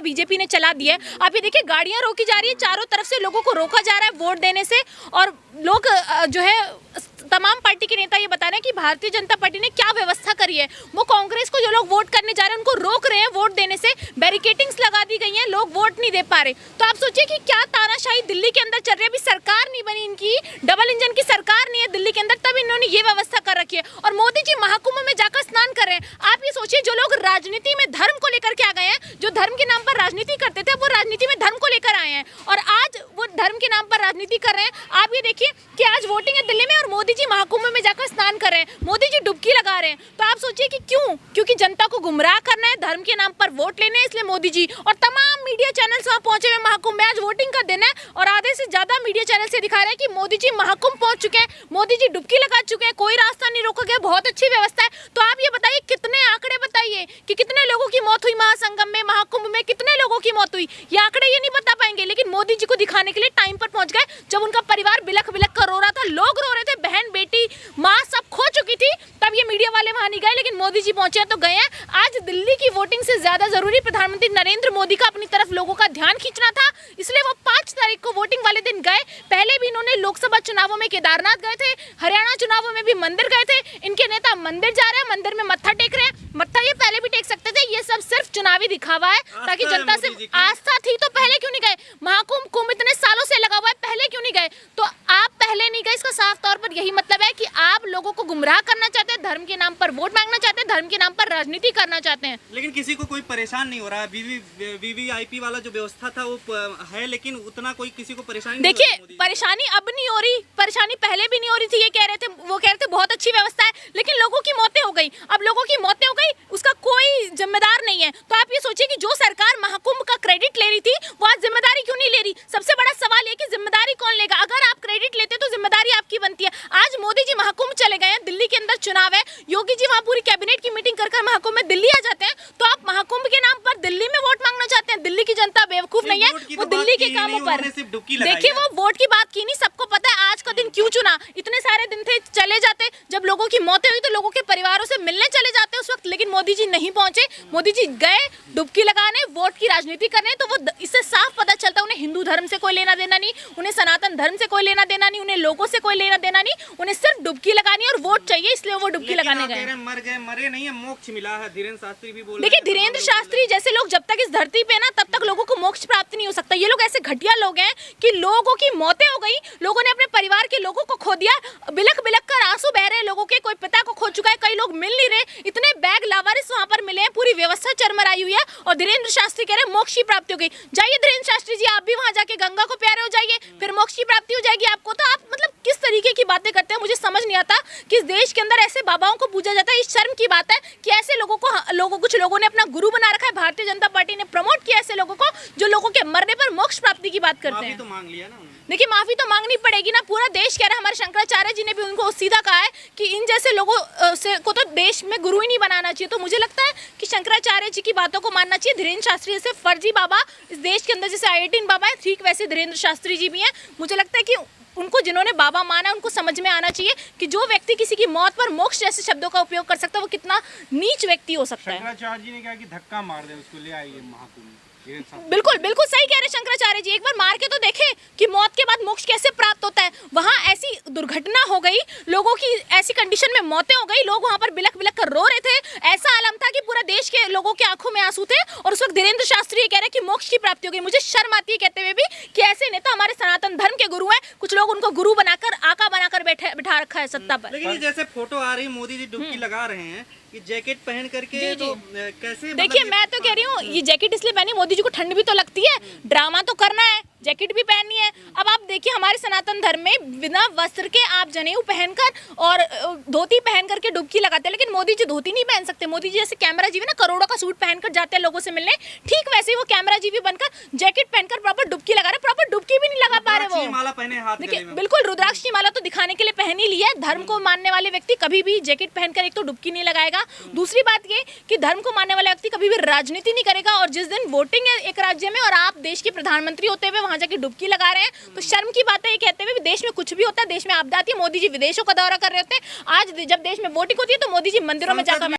BJP ने चला दिया है। आप ये देखिए, गाड़ियां रोकी जा रही है, चारों तरफ से लोगों को रोका जा रहा है वोट देने से। और लोग जो है, तमाम पार्टी के नेता ये बता रहे हैं कि भारतीय जनता पार्टी ने क्या व्यवस्था करी है। वो कांग्रेस को जो लोग वोट करने जा रहे हैं उनको रोक रहे हैं वोट देने से, बैरिकेडिंग्स लगा दी गई हैं, लोग वोट नहीं दे पा रहे। तो आप सोचिए कि क्या तानाशाही दिल्ली के अंदर चल रही है। अभी सरकार नहीं बनी इनकी, डबल इंजन की सरकार नहीं है दिल्ली के अंदर, तब इन्होंने ये व्यवस्था कर रखी है। और मोदी जी महाकुंभ में जाकर स्नान कर रहे हैं। आप ये सोचिए, जो लोग राजनीति में धर्म को लेकर के आ गए हैं, जो धर्म के नाम पर राजनीति करते थे, वो राजनीति में धर्म को लेकर आए हैं और आज वो धर्म के नाम पर राजनीति कर रहे हैं। आप ये देखिए कि आज वोटिंग है दिल्ली में और मोदी जी महाकुंभ में जाकर स्नान कर रहे हैं, मोदी जी डुबकी लगा रहे हैं। तो आप सोचिए कि क्यों? क्योंकि जनता को गुमराह करना है, धर्म के नाम पर वोट लेने हैं, इसलिए मोदी जी और तमाम मीडिया चैनल्स वहां पहुंचे हुए महाकुंभ में। आज वोटिंग का दिन है और आधे से ज्यादा मीडिया चैनल से दिखा रहे हैं कि मोदी जी महाकुंभ पहुंच चुके हैं, मोदी जी डुबकी लगा चुके हैं, कोई रास्ता नहीं रोका गया, बहुत अच्छी व्यवस्था है। तो आप ये बताइए, कितने आंकड़े बताइए कि कितने लोगों की मौत हुई महासंगम में, महाकुंभ में कितने लोगों की मौत हुई, ये आंकड़े ये नहीं बता पाएंगे। लेकिन मोदी जी को दिखाने के लिए टाइम पर पहुंच गए, जब उनका परिवार बिलख बिलख कर रो रहा था, लोग रो रहे थे, बहन बेटी माँ सब खो चुकी थी, तब ये मीडिया वाले वहां नहीं गए। लेकिन मोदी जी पहुंचे हैं तो गए हैं। आज दिल्ली की वोटिंग से ज्यादा जरूरी प्रधानमंत्री नरेंद्र मोदी का अपनी तरफ लोगों का ध्यान खींचना था, इसलिए वो 5 तारीख को वोटिंग वाले दिन गए। पहले भी इन्होंने लोकसभा चुनावों में केदारनाथ गए थे, हरियाणा चुनावों में भी मंदिर गए थे। इनके नेता मंदिर जा रहे हैं, मंदिर में मत्था टेक रहे हैं। मत्था ये पहले भी टेक सकते थे, ये सब सिर्फ चुनावी दिखावा है ताकि जनता से आस्था थी तो पहले क्यों नहीं गए? महाकुंभ कुंभ इतने सालों से लगा हुआ है, पहले क्यों नहीं गए? तो आप पहले नहीं गए, इसका साफ तौर पर यही मतलब है कि आप लोगों को गुमराह करना चाहते हैं, धर्म के नाम पर वोट मांगना चाहते हैं, धर्म के नाम पर राजनीति करना चाहते हैं। लेकिन किसी को कोई परेशान नहीं हो रहा है। वीवीआईपी वाला जो व्यवस्था था वो है, लेकिन उतना कोई किसी को परेशानी नहीं। देखिए, परेशानी अब नहीं हो रही, परेशानी पहले भी नहीं हो रही थी। ये कह रहे थे, वो कह रहे थे बहुत अच्छी व्यवस्था है, लेकिन लोगों की मौतें हो गई। अब लोगों की मौतें हो गई, उसका कोई जिम्मेदार नहीं है। तो आप ये सोचिए कि जो सरकार महाकुंभ का क्रेडिट ले रही थी, वो आज जिम्मेदारी क्यों नहीं ले रही? सबसे बड़ा सवाल ये कि जिम्मेदारी कौन लेगा? अगर आप क्रेडिट लेते तो जिम्मेदारी आपकी बनती है। आज मोदी जी महाकुंभ चले गए हैं, दिल्ली के अंदर चुनाव है, योगी जी वहां पूरी कैबिनेट की मीटिंग कर महाकुंभ में दिल्ली आ जाते हैं। तो आप महाकुंभ के नाम पर दिल्ली में वोट मांगना चाहते हैं? दिल्ली की जनता बेवकूफ नहीं है, वो दिल्ली के कामों पर देखिए, वो वोट की बात की नहीं। सबको पता है आज का दिन क्यों चुना। इतने सारे दिन थे, चले जाते, जब लोगों की मौतें हुई तो लोगों के परिवारों से मिलने चले जाते उस वक्त। लेकिन मोदी जी नहीं पहुंचे, मोदी जी गए डुबकी लगाने, वोट की राजनीति करने। तो वो इससे साफ पता चलता है उन्हें हिंदू धर्म से कोई लेना देना नहीं, उन्हें सनातन धर्म से कोई लेना देना नहीं, उन्हें लोगों से कोई लेना देना नहीं, उन्हें सिर्फ डुबकी लगानी और वोट चाहिए, इसलिए वो डुबकी लगाने गए। मरे नहीं है, मोक्ष मिला है। धीरेन्द्र शास्त्री भी बोल, देखिए, धीरेन्द्र शास्त्री जैसे लोग जब तक इस धरती पे ना, तब तक लोगों को मोक्ष प्राप्त नहीं हो सकता। ये लोग ऐसे घटिया लोग हैं कि लोगों की मौतें हो गई, लोगों ने अपने परिवार के लोगों को खो दिया, बिलख बिलख कर आंसू बह रहे हैं लोगों के, कोई पिता को खो चुका है, कई लोग मिल नहीं रहे, इतने बैग लावारिस वहां पर मिले हैं, पूरी व्यवस्था चरमराई हुई है और धीरेन्द्र शास्त्री कह रहे हैं मोक्ष की प्राप्ति हो गई। जाइए धीरेन्द्र शास्त्री जी, आप भी वहां जाके गंगा को प्यारे हो जाइए, फिर मोक्ष की प्राप्ति हो जाएगी आपको। तो आप मतलब किस तरीके की बातें करते हैं? मुझे समझ नहीं आता कि इस देश के अंदर ऐसे बाबाओं को पूजा जाता है। इस शर्म की बात है कि ऐसे लोगों को कुछ लोगों ने अपना गुरु बना रखा है। भारतीय जनता पार्टी ने प्रमोट किया ऐसे लोगों को जो लोगों के मरने पर मोक्ष प्राप्ति की बात करते हैं। तो मांग लिया ना। देखिए, माफी तो मांगनी पड़ेगी ना, पूरा देश कह रहा है। हमारे शंकराचार्य जी ने भी उनको सीधा कहा है कि इन जैसे लोगों को तो देश में गुरु ही नहीं बनाना चाहिए। तो मुझे लगता है कि शंकराचार्य जी की बातों को मानना चाहिए। धीरेन्द्र शास्त्री जैसे फर्जी बाबा इस देश के अंदर जैसे IIT बाबा है, ठीक वैसे धीरेन्द्र शास्त्री जी भी हैं। मुझे लगता है कि उनको जिन्होंने बाबा माना उनको समझ में आना चाहिए कि जो व्यक्ति किसी की मौत पर मोक्ष जैसे शब्दों का उपयोग कर सकता है वो कितना नीच व्यक्ति हो सकता है। शंकराचार्य जी ने कहा कि धक्का मार दे उसको, ले आइए महाकुंभ। बिल्कुल बिल्कुल सही कह रहे शंकराचार्य जी, एक बार मार के तो देखे कि मौत के बाद मोक्ष कैसे प्राप्त होता है। वहां ऐसी दुर्घटना हो गई, लोगों की ऐसी कंडीशन में मौतें हो गई, लोग वहां पर बिलख बिलख कर रो रहे थे, ऐसा आलम था कि पूरा देश के लोगों के आंखों में आंसू थे। और उस वक्त धीरेन्द्र शास्त्री ये कह रहे हैं कि मोक्ष की प्राप्ति हो गई। मुझे शर्म आती है कहते हुए भी कि ऐसे नेता हमारे सनातन धर्म के गुरु हैं, कुछ लोग उनको गुरु बनाकर आका बनाकर बिठा रखा है सत्ता पर। लेकिन जैसे फोटो आ रही, मोदी जी डुबकी लगा रहे हैं, कि जैकेट पहन करके तो कैसे? देखिए, मैं तो कह रही हूँ ये जैकेट इसलिए पहनी, मोदी जी को ठंड भी तो लगती है, ड्रामा तो करना है, जैकेट भी पहननी है। अब आप देखिए, हमारे सनातन धर्म में बिना वस्त्र के आप जनेऊ पहनकर और धोती पहन करके डुबकी लगाते हैं, लेकिन मोदी जी धोती नहीं पहन सकते। मोदी जी जैसे कैमरा जीवी ना, करोड़ों का सूट पहनकर जाते हैं लोगों से मिलने, ठीक वैसे ही वो कैमरा जीवी बनकर जैकेट पहनकर प्रॉपर डुबकी लगा रहे, प्रॉपर डुबकी भी नहीं लगा पा रहे वो। माला पहने हाथ देखिए, बिल्कुल रुद्राक्ष की माला तो दिखाने के लिए पहन ही लिया है। धर्म को मानने वाले व्यक्ति कभी भी जैकेट पहनकर एक तो डुबकी नहीं लगाएगा, दूसरी बात ये कि धर्म को मानने वाला व्यक्ति कभी भी राजनीति नहीं करेगा। और जिस दिन वोटिंग है एक राज्य में और आप देश के प्रधानमंत्री होते हुए वहां जाके डुबकी लगा रहे हैं तो शर्म की बात है। ये कहते हुए देश में कुछ भी होता है, देश में आपदा आती है, मोदी जी विदेशों का दौरा कर रहे होते हैं। आज जब देश में वोटिंग होती है तो मोदी जी मंदिरों में जाकर